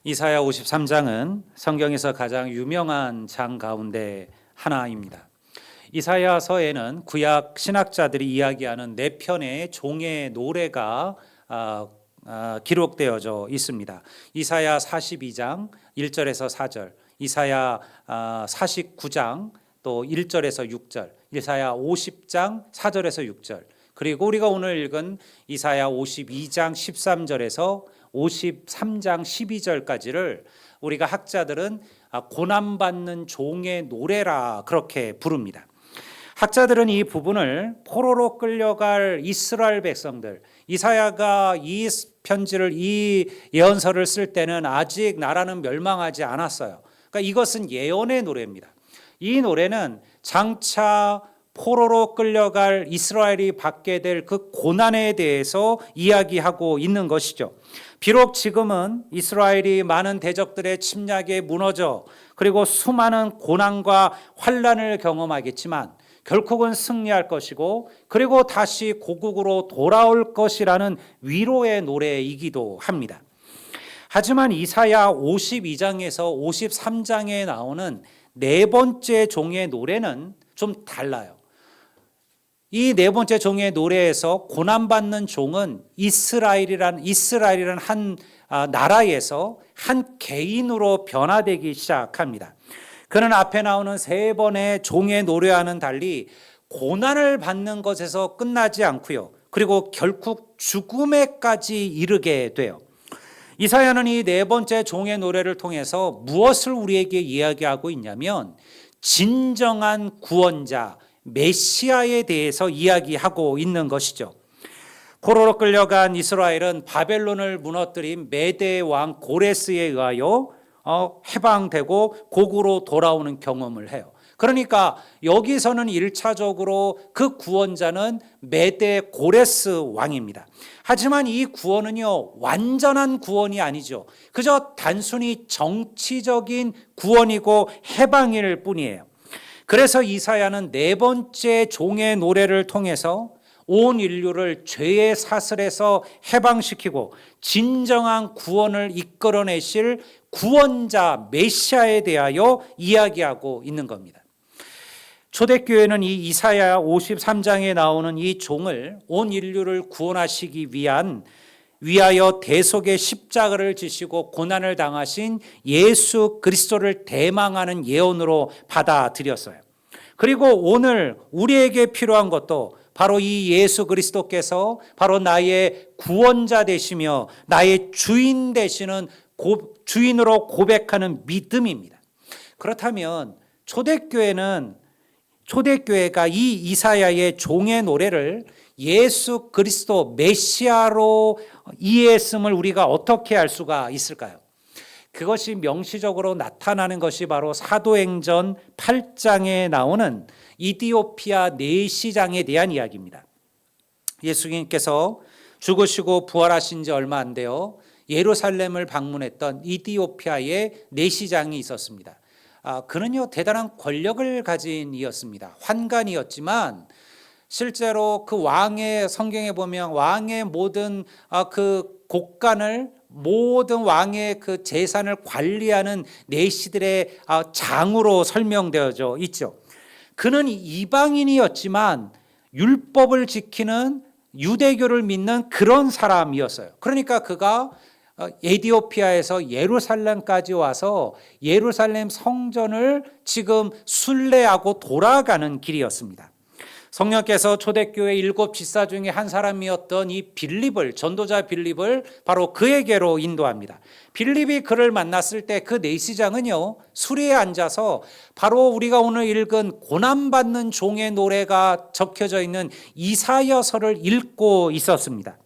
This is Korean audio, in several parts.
이사야 53장은 성경에서 가장 유명한 장 가운데 하나입니다. 이사야서에는 구약 신학자들이 이야기하는 네 편의 종의 노래가 기록되어져 있습니다. 이사야 42장 1절에서 4절, 이사야 49장 또 1절에서 6절, 이사야 50장 4절에서 6절, 그리고 우리가 오늘 읽은 이사야 52장 13절에서 53장 12절까지를 우리가 학자들은 고난받는 종의 노래라 그렇게 부릅니다. 학자들은 이 부분을 포로로 끌려갈 이스라엘 백성들, 이사야가 이 편지를, 이 예언서를 쓸 때는 아직 나라는 멸망하지 않았어요. 그러니까 이것은 예언의 노래입니다. 이 노래는 장차 포로로 끌려갈 이스라엘이 받게 될 그 고난에 대해서 이야기하고 있는 것이죠. 비록 지금은 이스라엘이 많은 대적들의 침략에 무너져 그리고 수많은 고난과 환난을 경험하겠지만 결국은 승리할 것이고 그리고 다시 고국으로 돌아올 것이라는 위로의 노래이기도 합니다. 하지만 이사야 52장에서 53장에 나오는 네 번째 종의 노래는 좀 달라요. 이 네 번째 종의 노래에서 고난받는 종은 이스라엘이란 한 나라에서 한 개인으로 변화되기 시작합니다. 그는 앞에 나오는 세 번의 종의 노래와는 달리 고난을 받는 것에서 끝나지 않고요. 그리고 결국 죽음에까지 이르게 돼요. 이사야는 이 네 번째 종의 노래를 통해서 무엇을 우리에게 이야기하고 있냐면 진정한 구원자 메시아에 대해서 이야기하고 있는 것이죠. 포로로 끌려간 이스라엘은 바벨론을 무너뜨린 메대 왕 고레스에 의하여 해방되고 고국으로 돌아오는 경험을 해요. 그러니까 여기서는 1차적으로 그 구원자는 메대 고레스 왕입니다. 하지만 이 구원은요, 완전한 구원이 아니죠. 그저 단순히 정치적인 구원이고 해방일 뿐이에요. 그래서 이사야는 네 번째 종의 노래를 통해서 온 인류를 죄의 사슬에서 해방시키고 진정한 구원을 이끌어내실 구원자 메시아에 대하여 이야기하고 있는 겁니다. 초대교회는 이 이사야 53장에 나오는 이 종을 온 인류를 구원하시기 위하여 대속의 십자가를 지시고 고난을 당하신 예수 그리스도를 대망하는 예언으로 받아들였어요. 그리고 오늘 우리에게 필요한 것도 바로 이 예수 그리스도께서 바로 나의 구원자 되시며 나의 주인 되시는 주인으로 고백하는 믿음입니다. 그렇다면 초대교회가 이 이사야의 종의 노래를 예수 그리스도 메시아로 이해했음을 우리가 어떻게 알 수가 있을까요? 그것이 명시적으로 나타나는 것이 바로 사도행전 8장에 나오는 이디오피아 내시장에 대한 이야기입니다. 예수님께서 죽으시고 부활하신 지 얼마 안 돼요. 예루살렘을 방문했던 이디오피아의 내시장이 있었습니다. 그는요, 대단한 권력을 가진 이였습니다. 환관이었지만 실제로 그 왕의, 성경에 보면 왕의 모든 그 곡간을, 모든 왕의 그 재산을 관리하는 내시들의 장으로 설명되어져 있죠. 그는 이방인이었지만 율법을 지키는 유대교를 믿는 그런 사람이었어요. 그러니까 그가 에티오피아에서 예루살렘까지 와서 예루살렘 성전을 지금 순례하고 돌아가는 길이었습니다. 성령께서 초대교회 7 집사 중에 한 사람이었던 이 전도자 빌립을 바로 그에게로 인도합니다. 빌립이 그를 만났을 때 그 내시장은요, 수리에 앉아서 바로 우리가 오늘 읽은 고난받는 종의 노래가 적혀져 있는 이사야서를 읽고 있었습니다.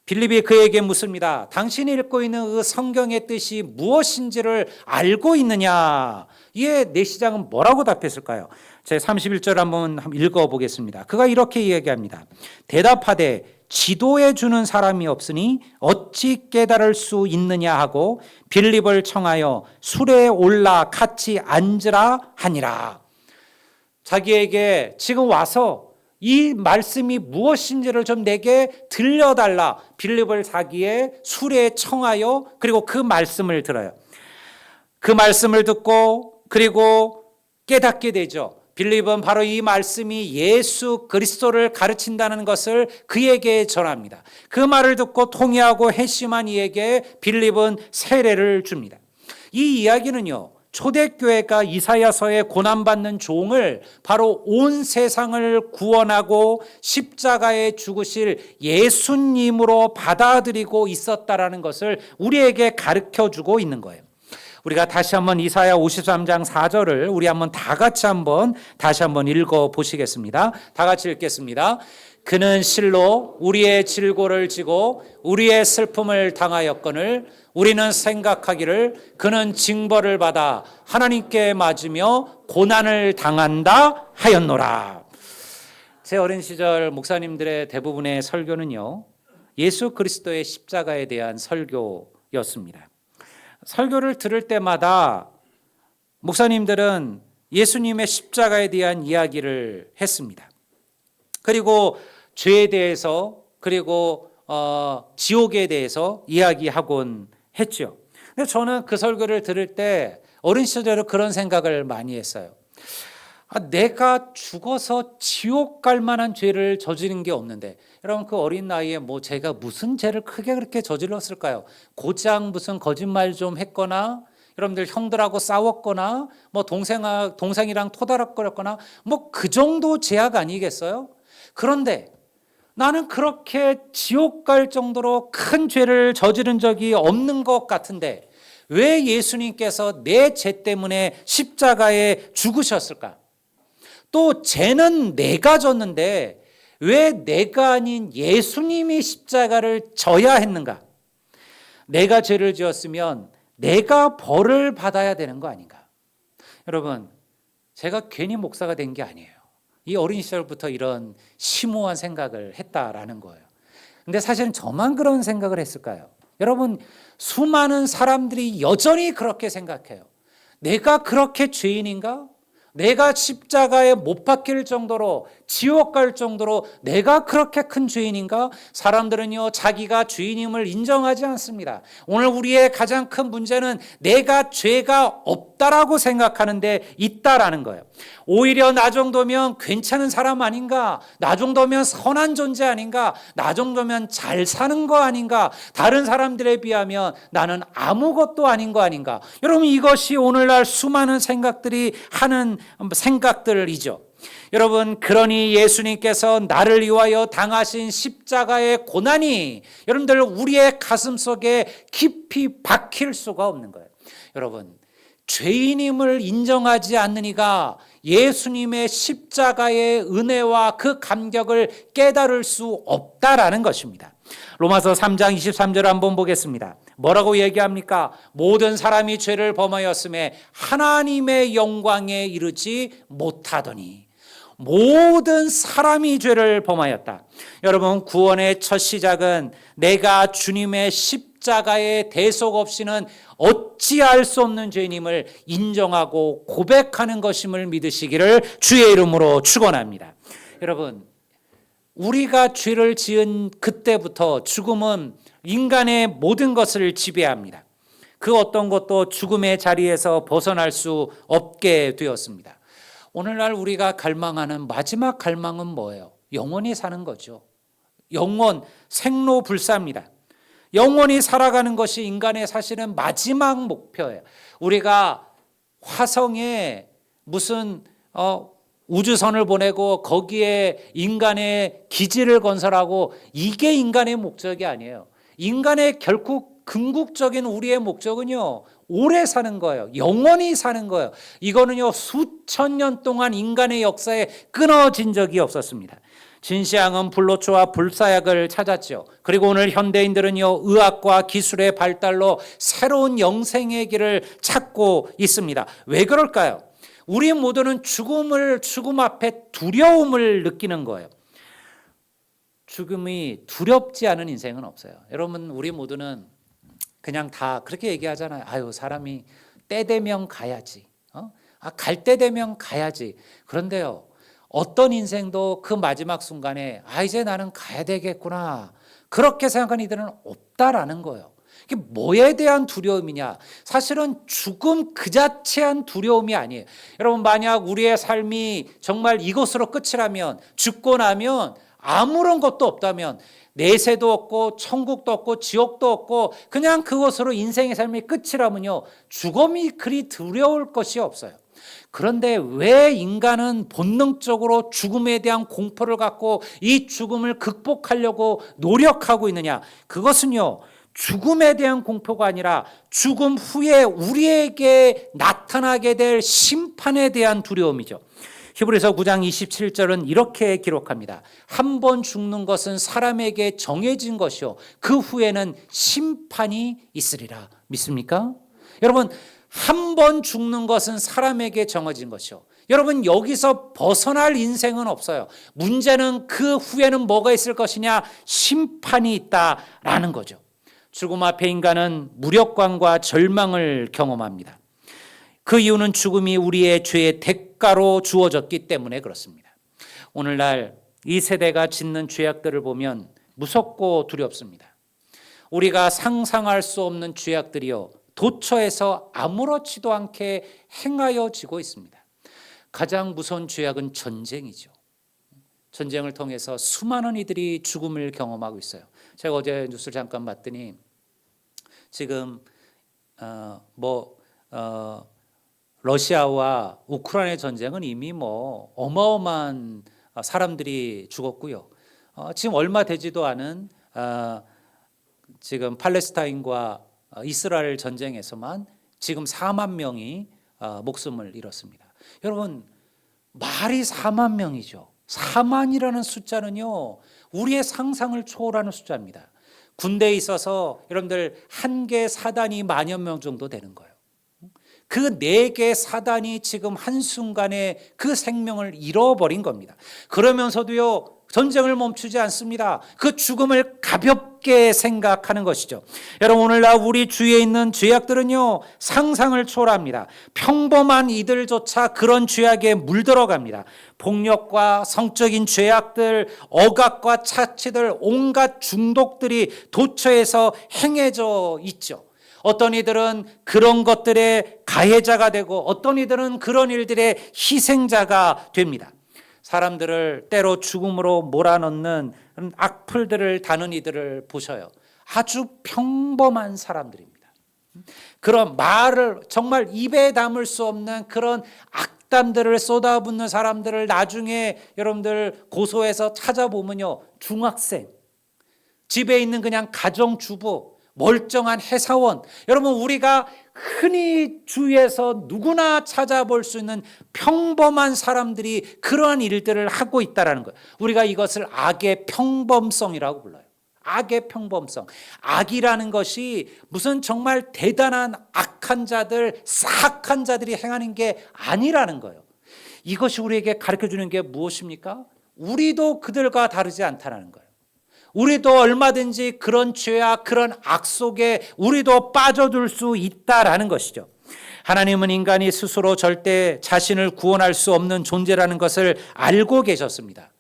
빌립이 그에게 묻습니다. 당신이 읽고 있는 그 성경의 뜻이 무엇인지를 알고 있느냐? 이에 내시장은 뭐라고 답했을까요? 제 31절 한번 읽어보겠습니다. 그가 이렇게 이야기합니다. 대답하되 지도해 주는 사람이 없으니 어찌 깨달을 수 있느냐 하고 빌립을 청하여 수레에 올라 같이 앉으라 하니라. 자기에게 지금 와서 이 말씀이 무엇인지를 좀 내게 들려달라. 빌립을 자기의 수레에 청하여 그리고 그 말씀을 들어요. 그 말씀을 듣고 그리고 깨닫게 되죠. 빌립은 바로 이 말씀이 예수 그리스도를 가르친다는 것을 그에게 전합니다. 그 말을 듣고 통회하고 회심한 이에게 빌립은 세례를 줍니다. 이 이야기는요, 초대교회가 이사야서에 고난받는 종을 바로 온 세상을 구원하고 십자가에 죽으실 예수님으로 받아들이고 있었다라는 것을 우리에게 가르쳐주고 있는 거예요. 우리가 다시 한번 이사야 53장 4절을 우리 한번 다 같이 다시 한번 읽어 보시겠습니다. 다 같이 읽겠습니다. 그는 실로 우리의 질고를 지고 우리의 슬픔을 당하였거늘 우리는 생각하기를 그는 징벌을 받아 하나님께 맞으며 고난을 당한다 하였노라. 제 어린 시절 목사님들의 대부분의 설교는요, 예수 그리스도의 십자가에 대한 설교였습니다. 설교를 들을 때마다 목사님들은 예수님의 십자가에 대한 이야기를 했습니다. 그리고 죄에 대해서 그리고 지옥에 대해서 이야기하곤 했죠. 근데 저는 그 설교를 들을 때 어린 시절에 그런 생각을 많이 했어요. 내가 죽어서 지옥 갈 만한 죄를 저지른 게 없는데, 여러분 그 어린 나이에 제가 무슨 죄를 크게 그렇게 저질렀을까요? 고작 무슨 거짓말 좀 했거나, 여러분들 형들하고 싸웠거나, 동생이랑 토다락거렸거나, 그 정도 죄악 아니겠어요? 그런데 나는 그렇게 지옥 갈 정도로 큰 죄를 저지른 적이 없는 것 같은데 왜 예수님께서 내 죄 때문에 십자가에 죽으셨을까? 또 죄는 내가 졌는데 왜 내가 아닌 예수님이 십자가를 져야 했는가? 내가 죄를 지었으면 내가 벌을 받아야 되는 거 아닌가? 여러분, 제가 괜히 목사가 된 게 아니에요. 이 어린 시절부터 이런 심오한 생각을 했다라는 거예요. 근데 사실은 저만 그런 생각을 했을까요? 여러분, 수많은 사람들이 여전히 그렇게 생각해요. 내가 그렇게 죄인인가? 내가 십자가에 못 박힐 정도로 지옥 갈 정도로 내가 그렇게 큰 죄인인가? 사람들은요, 자기가 죄인임을 인정하지 않습니다. 오늘 우리의 가장 큰 문제는 내가 죄가 없다라고 생각하는데 있다라는 거예요. 오히려 나 정도면 괜찮은 사람 아닌가? 나 정도면 선한 존재 아닌가? 나 정도면 잘 사는 거 아닌가? 다른 사람들에 비하면 나는 아무것도 아닌 거 아닌가? 여러분, 이것이 오늘날 수많은 생각들이 하는 생각들이죠. 여러분, 그러니 예수님께서 나를 위하여 당하신 십자가의 고난이 여러분들 우리의 가슴 속에 깊이 박힐 수가 없는 거예요. 여러분, 죄인임을 인정하지 않는 이가 예수님의 십자가의 은혜와 그 감격을 깨달을 수 없다라는 것입니다. 로마서 3장 23절 한번 보겠습니다. 뭐라고 얘기합니까? 모든 사람이 죄를 범하였음에 하나님의 영광에 이르지 못하더니. 모든 사람이 죄를 범하였다. 여러분, 구원의 첫 시작은 내가 주님의 십자가의 대속 없이는 어찌할 수 없는 죄인임을 인정하고 고백하는 것임을 믿으시기를 주의 이름으로 축원합니다. 여러분, 우리가 죄를 지은 그때부터 죽음은 인간의 모든 것을 지배합니다. 그 어떤 것도 죽음의 자리에서 벗어날 수 없게 되었습니다. 오늘날 우리가 갈망하는 마지막 갈망은 뭐예요? 영원히 사는 거죠. 영원, 생로불사입니다. 영원히 살아가는 것이 인간의 사실은 마지막 목표예요. 우리가 화성에 무슨 우주선을 보내고 거기에 인간의 기지를 건설하고 이게 인간의 목적이 아니에요. 인간의 결국 궁극적인 우리의 목적은요, 오래 사는 거예요. 영원히 사는 거예요. 이거는요, 수천 년 동안 인간의 역사에 끊어진 적이 없었습니다. 진시황은 불로초와 불사약을 찾았죠. 그리고 오늘 현대인들은요, 의학과 기술의 발달로 새로운 영생의 길을 찾고 있습니다. 왜 그럴까요? 우리 모두는 죽음 앞에 두려움을 느끼는 거예요. 죽음이 두렵지 않은 인생은 없어요. 여러분, 우리 모두는 그냥 다 그렇게 얘기하잖아요. 아유, 사람이 때 되면 가야지. 갈 때 되면 가야지. 그런데요, 어떤 인생도 그 마지막 순간에 이제 나는 가야 되겠구나, 그렇게 생각하는 이들은 없다라는 거예요. 이게 뭐에 대한 두려움이냐? 사실은 죽음 그 자체한 두려움이 아니에요. 여러분, 만약 우리의 삶이 정말 이것으로 끝이라면, 죽고 나면 아무런 것도 없다면, 내세도 없고 천국도 없고 지옥도 없고 그냥 그것으로 인생의 삶이 끝이라면요, 죽음이 그리 두려울 것이 없어요. 그런데 왜 인간은 본능적으로 죽음에 대한 공포를 갖고 이 죽음을 극복하려고 노력하고 있느냐? 그것은요, 죽음에 대한 공포가 아니라 죽음 후에 우리에게 나타나게 될 심판에 대한 두려움이죠. 히브리서 9장 27절은 이렇게 기록합니다. 한 번 죽는 것은 사람에게 정해진 것이요, 그 후에는 심판이 있으리라. 믿습니까? 여러분, 한 번 죽는 것은 사람에게 정해진 것이요, 여러분, 여기서 벗어날 인생은 없어요. 문제는 그 후에는 뭐가 있을 것이냐? 심판이 있다라는 거죠. 죽음 앞에 인간은 무력감과 절망을 경험합니다. 그 이유는 죽음이 우리의 죄의 대가로 주어졌기 때문에 그렇습니다. 오늘날 이 세대가 짓는 죄악들을 보면 무섭고 두렵습니다. 우리가 상상할 수 없는 죄악들이요, 도처에서 아무렇지도 않게 행하여지고 있습니다. 가장 무서운 죄악은 전쟁이죠. 전쟁을 통해서 수많은 이들이 죽음을 경험하고 있어요. 제가 어제 뉴스를 잠깐 봤더니 지금 러시아와 우크라이나 전쟁은 이미 어마어마한 사람들이 죽었고요. 지금 얼마 되지도 않은 지금 팔레스타인과 이스라엘 전쟁에서만 지금 4만 명이 목숨을 잃었습니다. 여러분, 말이 4만 명이죠. 4만이라는 숫자는요, 우리의 상상을 초월하는 숫자입니다. 군대에 있어서 여러분들 한 개 사단이 10,000여 명 정도 되는 거예요. 그 4개 사단이 지금 한순간에 그 생명을 잃어버린 겁니다. 그러면서도요, 전쟁을 멈추지 않습니다. 그 죽음을 가볍게 생각하는 것이죠. 여러분, 오늘날 우리 주위에 있는 죄악들은요, 상상을 초월합니다. 평범한 이들조차 그런 죄악에 물들어갑니다. 폭력과 성적인 죄악들, 억압과 착취들, 온갖 중독들이 도처에서 행해져 있죠. 어떤 이들은 그런 것들의 가해자가 되고 어떤 이들은 그런 일들의 희생자가 됩니다. 사람들을 때로 죽음으로 몰아넣는 악플들을 다는 이들을 보셔요. 아주 평범한 사람들입니다. 그런 말을 정말 입에 담을 수 없는 그런 악담들을 쏟아붓는 사람들을 나중에 여러분들 고소해서 찾아보면요, 중학생, 집에 있는 그냥 가정주부, 멀쩡한 회사원, 여러분, 우리가 흔히 주위에서 누구나 찾아볼 수 있는 평범한 사람들이 그러한 일들을 하고 있다는 거예요. 우리가 이것을 악의 평범성이라고 불러요. 악의 평범성. 악이라는 것이 무슨 정말 대단한 악한 자들, 사악한 자들이 행하는 게 아니라는 거예요. 이것이 우리에게 가르쳐주는 게 무엇입니까? 우리도 그들과 다르지 않다는 거예요. 우리도 얼마든지 그런 죄와 그런 악 속에 우리도 빠져들 수 있다라는 것이죠. 하나님은 인간이 스스로 절대 자신을 구원할 수 없는 존재라는 것을 알고 계셨습니다.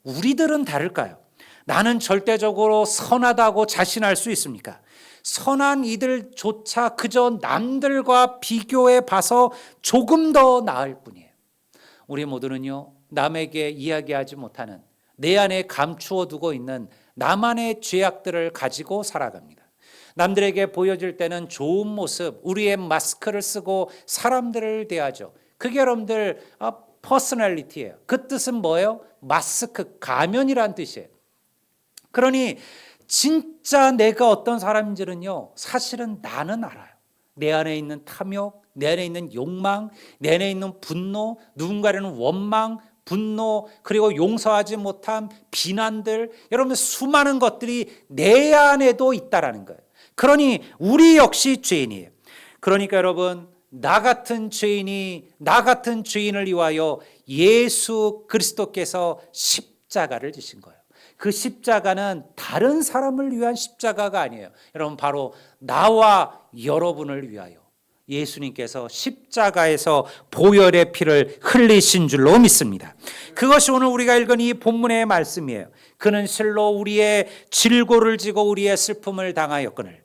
우리들은 다를까요? 나는 절대적으로 선하다고 자신할 수 있습니까? 선한 이들조차 그저 남들과 비교해 봐서 조금 더 나을 뿐이에요. 우리 모두는요, 남에게 이야기하지 못하는, 내 안에 감추어 두고 있는 나만의 죄악들을 가지고 살아갑니다. 남들에게 보여줄 때는 좋은 모습, 우리의 마스크를 쓰고 사람들을 대하죠. 그게 여러분들 퍼스널리티예요. 그 뜻은 뭐예요? 마스크, 가면이란 뜻이에요. 그러니 진짜 내가 어떤 사람인지는요, 사실은 나는 알아요. 내 안에 있는 탐욕, 내 안에 있는 욕망, 내 안에 있는 분노, 누군가라는 원망, 분노, 그리고 용서하지 못한 비난들, 여러분, 수많은 것들이 내 안에도 있다라는 거예요. 그러니 우리 역시 죄인이에요. 그러니까 여러분, 나 같은 죄인을 위하여 예수 그리스도께서 십자가를 지신 거예요. 그 십자가는 다른 사람을 위한 십자가가 아니에요. 여러분, 바로 나와 여러분을 위하여 예수님께서 십자가에서 보혈의 피를 흘리신 줄로 믿습니다. 그것이 오늘 우리가 읽은 이 본문의 말씀이에요. 그는 실로 우리의 질고를 지고 우리의 슬픔을 당하였거늘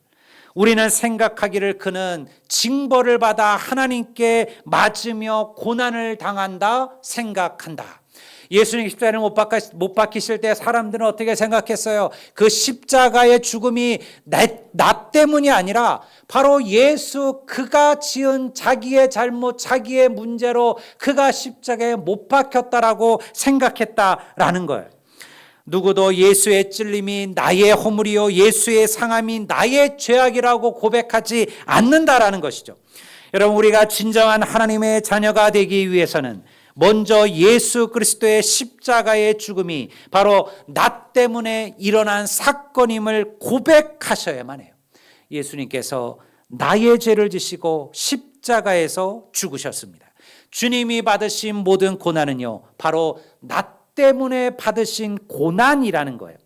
우리는 생각하기를 그는 징벌을 받아 하나님께 맞으며 고난을 당한다 생각한다. 예수님 십자가를 못 박히실 때 사람들은 어떻게 생각했어요? 그 십자가의 죽음이 나 때문이 아니라 바로 예수 그가 지은 자기의 잘못, 자기의 문제로 그가 십자가에 못 박혔다라고 생각했다라는 거예요. 누구도 예수의 찔림이 나의 허물이요 예수의 상함이 나의 죄악이라고 고백하지 않는다라는 것이죠. 여러분, 우리가 진정한 하나님의 자녀가 되기 위해서는 먼저 예수 그리스도의 십자가의 죽음이 바로 나 때문에 일어난 사건임을 고백하셔야만 해요. 예수님께서 나의 죄를 지시고 십자가에서 죽으셨습니다. 주님이 받으신 모든 고난은요, 바로 나 때문에 받으신 고난이라는 거예요.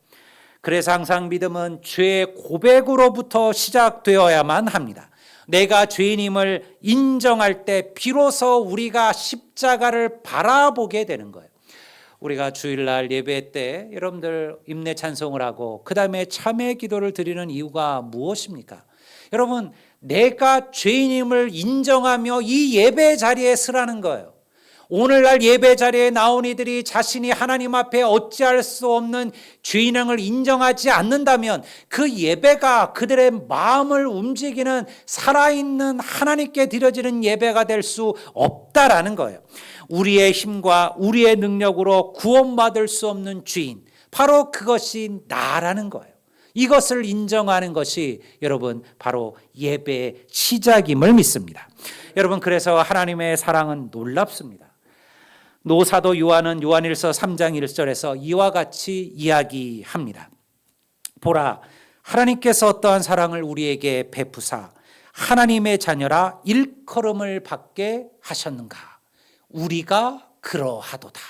그래서 항상 믿음은 죄의 고백으로부터 시작되어야만 합니다. 내가 죄인임을 인정할 때 비로소 우리가 십자가를 바라보게 되는 거예요. 우리가 주일날 예배 때 여러분들 임내 찬송을 하고 그 다음에 참회 기도를 드리는 이유가 무엇입니까? 여러분, 내가 죄인임을 인정하며 이 예배 자리에 서라는 거예요. 오늘날 예배 자리에 나온 이들이 자신이 하나님 앞에 어찌할 수 없는 죄인임을 인정하지 않는다면 그 예배가 그들의 마음을 움직이는 살아있는 하나님께 드려지는 예배가 될 수 없다라는 거예요. 우리의 힘과 우리의 능력으로 구원받을 수 없는 죄인, 바로 그것이 나라는 거예요. 이것을 인정하는 것이 여러분 바로 예배의 시작임을 믿습니다. 여러분, 그래서 하나님의 사랑은 놀랍습니다. 노사도 요한은 요한일서 3장 1절에서 이와 같이 이야기합니다. 보라, 하나님께서 어떠한 사랑을 우리에게 베푸사 하나님의 자녀라 일컬음을 받게 하셨는가. 우리가 그러하도다.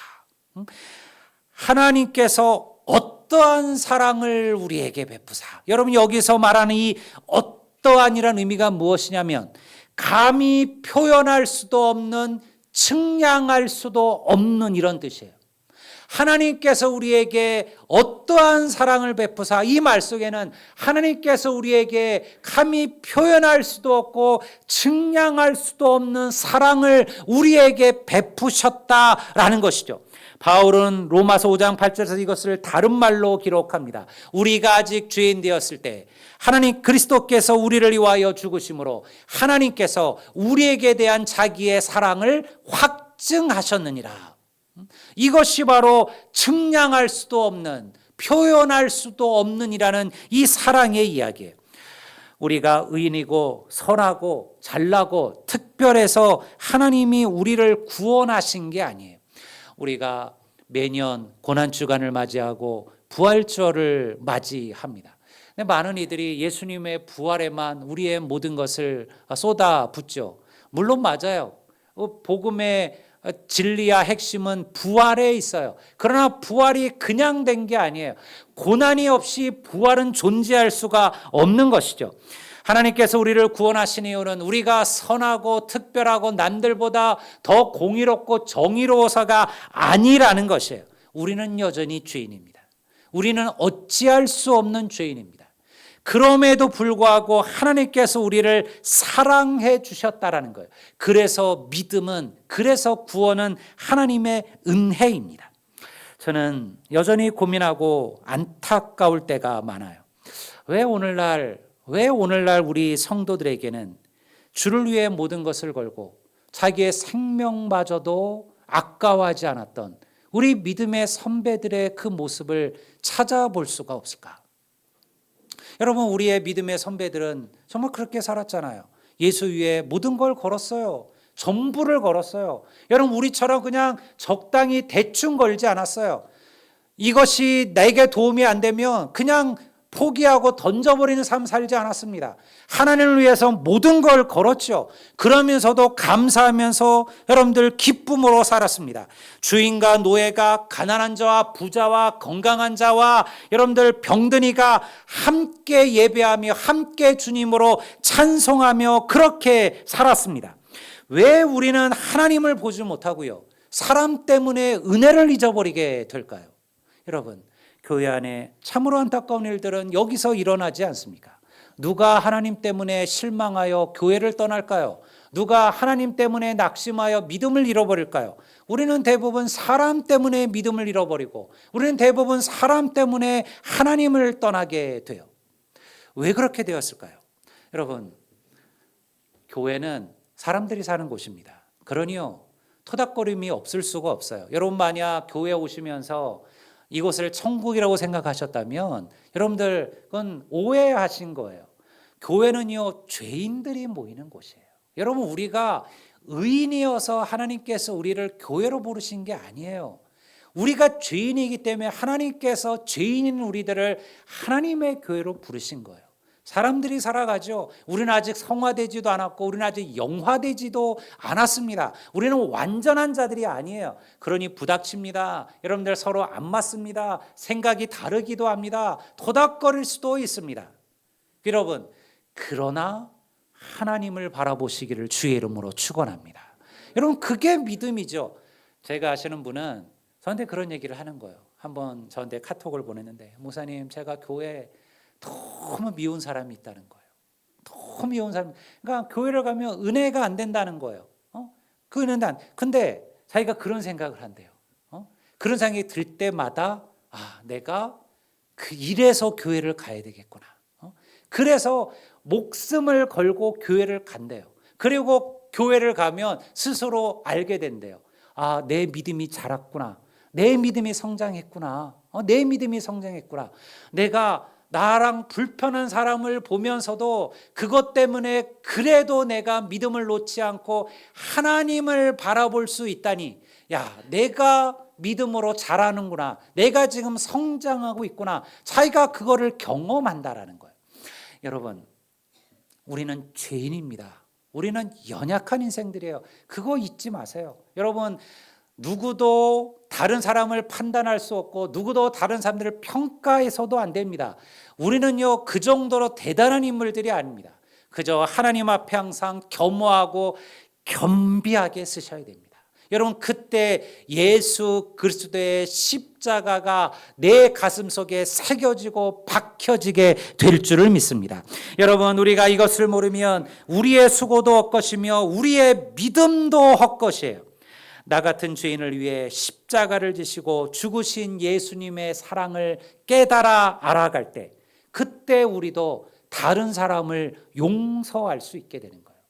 하나님께서 어떠한 사랑을 우리에게 베푸사. 여러분, 여기서 말하는 이 어떠한이라는 의미가 무엇이냐면 감히 표현할 수도 없는, 측량할 수도 없는 이런 뜻이에요. 하나님께서 우리에게 어떠한 사랑을 베푸사, 이 말 속에는 하나님께서 우리에게 감히 표현할 수도 없고 측량할 수도 없는 사랑을 우리에게 베푸셨다라는 것이죠. 바울은 로마서 5장 8절에서 이것을 다른 말로 기록합니다. 우리가 아직 죄인 되었을 때 하나님 그리스도께서 우리를 위하여 죽으심으로 하나님께서 우리에게 대한 자기의 사랑을 확증하셨느니라. 이것이 바로 측량할 수도 없는, 표현할 수도 없는 이라는 이 사랑의 이야기예요. 우리가 의인이고 선하고 잘나고 특별해서 하나님이 우리를 구원하신 게 아니에요. 우리가 매년 고난주간을 맞이하고 부활절을 맞이합니다. 많은 이들이 예수님의 부활에만 우리의 모든 것을 쏟아붓죠. 물론 맞아요. 복음의 진리와 핵심은 부활에 있어요. 그러나 부활이 그냥 된 게 아니에요. 고난이 없이 부활은 존재할 수가 없는 것이죠. 하나님께서 우리를 구원하신 이유는 우리가 선하고 특별하고 남들보다 더 공의롭고 정의로워서가 아니라는 것이에요. 우리는 여전히 죄인입니다. 우리는 어찌할 수 없는 죄인입니다. 그럼에도 불구하고 하나님께서 우리를 사랑해 주셨다라는 거예요. 그래서 믿음은, 그래서 구원은 하나님의 은혜입니다. 저는 여전히 고민하고 안타까울 때가 많아요. 왜 오늘날 우리 성도들에게는 주를 위해 모든 것을 걸고 자기의 생명마저도 아까워하지 않았던 우리 믿음의 선배들의 그 모습을 찾아볼 수가 없을까? 여러분, 우리의 믿음의 선배들은 정말 그렇게 살았잖아요. 예수 위에 모든 걸 걸었어요. 전부를 걸었어요. 여러분, 우리처럼 그냥 적당히 대충 걸지 않았어요. 이것이 내게 도움이 안 되면 그냥 포기하고 던져버리는 삶 살지 않았습니다. 하나님을 위해서 모든 걸 걸었죠. 그러면서도 감사하면서 여러분들 기쁨으로 살았습니다. 주인과 노예가, 가난한 자와 부자와 건강한 자와 여러분들 병든 이가 함께 예배하며 함께 주님으로 찬송하며 그렇게 살았습니다. 왜 우리는 하나님을 보지 못하고요, 사람 때문에 은혜를 잊어버리게 될까요? 여러분, 교회 안에 참으로 안타까운 일들은 여기서 일어나지 않습니까? 누가 하나님 때문에 실망하여 교회를 떠날까요? 누가 하나님 때문에 낙심하여 믿음을 잃어버릴까요? 우리는 대부분 사람 때문에 믿음을 잃어버리고 우리는 대부분 사람 때문에 하나님을 떠나게 돼요. 왜 그렇게 되었을까요? 여러분, 교회는 사람들이 사는 곳입니다. 그러니요, 토닥거림이 없을 수가 없어요. 여러분 만약 교회에 오시면서 이곳을 천국이라고 생각하셨다면 여러분들 그건 오해하신 거예요. 교회는요, 죄인들이 모이는 곳이에요. 여러분, 우리가 의인이어서 하나님께서 우리를 교회로 부르신 게 아니에요. 우리가 죄인이기 때문에 하나님께서 죄인인 우리들을 하나님의 교회로 부르신 거예요. 사람들이 살아가죠. 우리는 아직 성화되지도 않았고 우리는 아직 영화되지도 않았습니다. 우리는 완전한 자들이 아니에요. 그러니 부닥칩니다. 여러분들 서로 안 맞습니다. 생각이 다르기도 합니다. 토닥거릴 수도 있습니다. 여러분, 그러나 하나님을 바라보시기를 주의 이름으로 축원합니다. 여러분, 그게 믿음이죠. 제가 아시는 분은 저한테 그런 얘기를 하는 거예요. 한번 저한테 카톡을 보냈는데, 목사님, 제가 교회 너무 미운 사람이 있다는 거예요. 너무 미운 사람. 그러니까 교회를 가면 은혜가 안 된다는 거예요. 그 은혜는 안. 근데 자기가 그런 생각을 한대요. 그런 생각이 들 때마다 내가 이래서 교회를 가야 되겠구나. 그래서 목숨을 걸고 교회를 간대요. 그리고 교회를 가면 스스로 알게 된대요. 내 믿음이 자랐구나. 내 믿음이 성장했구나. 내 믿음이 성장했구나. 내가 나랑 불편한 사람을 보면서도 그것 때문에 그래도 내가 믿음을 놓지 않고 하나님을 바라볼 수 있다니, 내가 믿음으로 자라는구나. 내가 지금 성장하고 있구나. 자기가 그거를 경험한다라는 거예요. 여러분, 우리는 죄인입니다. 우리는 연약한 인생들이에요. 그거 잊지 마세요. 여러분, 누구도 다른 사람을 판단할 수 없고 누구도 다른 사람들을 평가해서도 안 됩니다. 우리는요, 그 정도로 대단한 인물들이 아닙니다. 그저 하나님 앞에 항상 겸허하고 겸비하게 쓰셔야 됩니다. 여러분, 그때 예수 그리스도의 십자가가 내 가슴 속에 새겨지고 박혀지게 될 줄을 믿습니다. 여러분, 우리가 이것을 모르면 우리의 수고도 헛것이며 우리의 믿음도 헛것이에요. 나 같은 죄인을 위해 십자가를 지시고 죽으신 예수님의 사랑을 깨달아 알아갈 때, 그때 우리도 다른 사람을 용서할 수 있게 되는 거예요.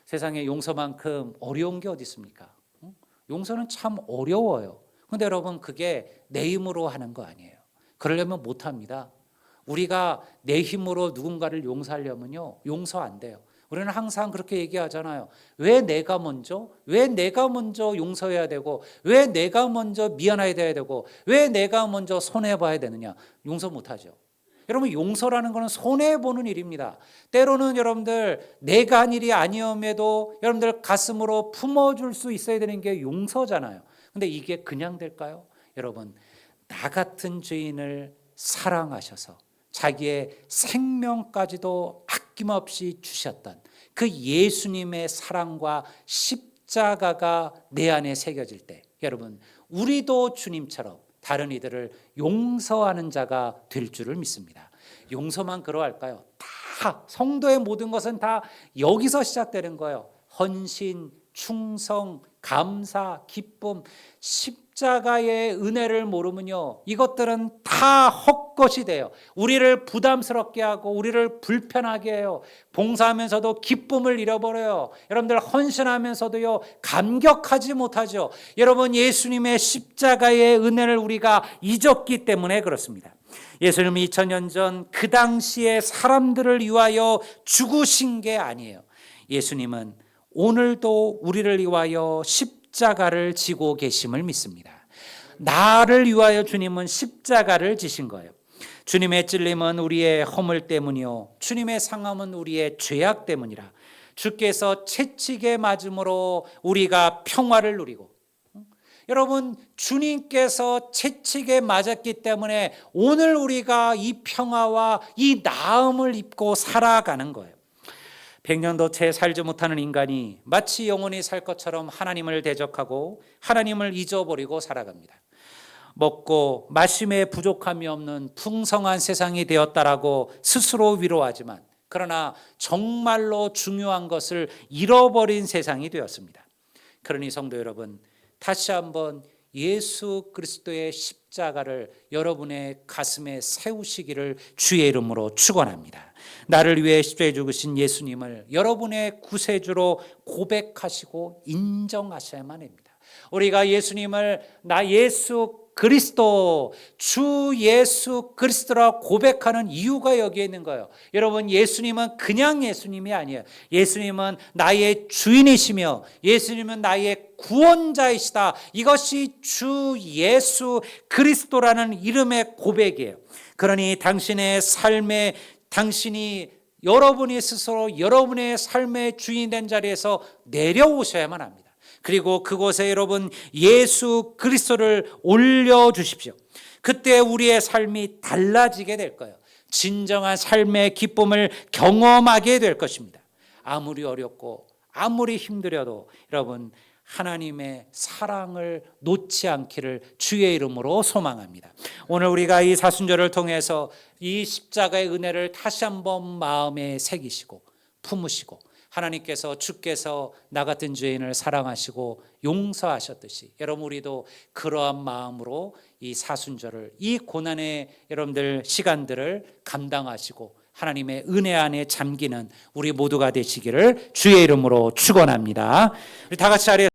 세상에 용서만큼 어려운 게 어디 있습니까? 용서는 참 어려워요. 그런데 여러분, 그게 내 힘으로 하는 거 아니에요. 그러려면 못합니다. 우리가 내 힘으로 누군가를 용서하려면요, 용서 안 돼요. 우리는 항상 그렇게 얘기하잖아요. 왜 내가 먼저 용서해야 되고, 왜 내가 먼저 미안해야 되고, 왜 내가 먼저 손해봐야 되느냐. 용서 못하죠. 여러분, 용서라는 것은 손해보는 일입니다. 때로는 여러분들 내가 한 일이 아니om에도 여러분들 가슴으로 품어줄 수 있어야 되는 게 용서잖아요. 근데 이게 그냥 될까요? 여러분, 나 같은 죄인을 사랑하셔서 자기의 생명까지도 아낌없이 주셨던 그 예수님의 사랑과 십자가가 내 안에 새겨질 때, 여러분, 우리도 주님처럼 다른 이들을 용서하는 자가 될 줄을 믿습니다. 용서만 그러할까요? 다 성도의 모든 것은 다 여기서 시작되는 거예요. 헌신, 충성, 감사, 기쁨, 십자가의 은혜를 모르면요, 이것들은 다 헛것이 돼요. 우리를 부담스럽게 하고 우리를 불편하게 해요. 봉사하면서도 기쁨을 잃어버려요. 여러분들 헌신하면서도요, 감격하지 못하죠. 여러분, 예수님의 십자가의 은혜를 우리가 잊었기 때문에 그렇습니다. 예수님이 2000년 전 그 당시에 사람들을 위하여 죽으신 게 아니에요. 예수님은 오늘도 우리를 위하여 십자가를 지고 계심을 믿습니다. 나를 위하여 주님은 십자가를 지신 거예요. 주님의 찔림은 우리의 허물 때문이요 주님의 상함은 우리의 죄악 때문이라. 주께서 채찍에 맞음으로 우리가 평화를 누리고, 여러분 주님께서 채찍에 맞았기 때문에 오늘 우리가 이 평화와 이 나음을 입고 살아가는 거예요. 100년도 채 살지 못하는 인간이 마치 영원히 살 것처럼 하나님을 대적하고 하나님을 잊어버리고 살아갑니다. 먹고 마심에 부족함이 없는 풍성한 세상이 되었다라고 스스로 위로하지만, 그러나 정말로 중요한 것을 잃어버린 세상이 되었습니다. 그러니 성도 여러분, 다시 한번 예수 그리스도의 십자가를 여러분의 가슴에 세우시기를 주의 이름으로 축원합니다. 나를 위해 십자가에 죽으신 예수님을 여러분의 구세주로 고백하시고 인정하셔야만 합니다. 우리가 예수님을 나 예수 그리스도, 주 예수 그리스도라 고백하는 이유가 여기에 있는 거예요. 여러분, 예수님은 그냥 예수님이 아니에요. 예수님은 나의 주인이시며 예수님은 나의 구원자이시다. 이것이 주 예수 그리스도라는 이름의 고백이에요. 그러니 당신의 삶에, 당신이 여러분이 스스로 여러분의 삶의 주인 된 자리에서 내려오셔야만 합니다. 그리고 그곳에 여러분 예수 그리스도를 올려주십시오. 그때 우리의 삶이 달라지게 될 거예요. 진정한 삶의 기쁨을 경험하게 될 것입니다. 아무리 어렵고 아무리 힘들어도 여러분 하나님의 사랑을 놓지 않기를 주의 이름으로 소망합니다. 오늘 우리가 이 사순절을 통해서 이 십자가의 은혜를 다시 한번 마음에 새기시고 품으시고, 하나님께서 주께서 나 같은 죄인을 사랑하시고 용서하셨듯이 여러분 우리도 그러한 마음으로 이 사순절을, 이 고난의 여러분들 시간들을 감당하시고 하나님의 은혜 안에 잠기는 우리 모두가 되시기를 주의 이름으로 축원합니다. 우리 다 같이 자리에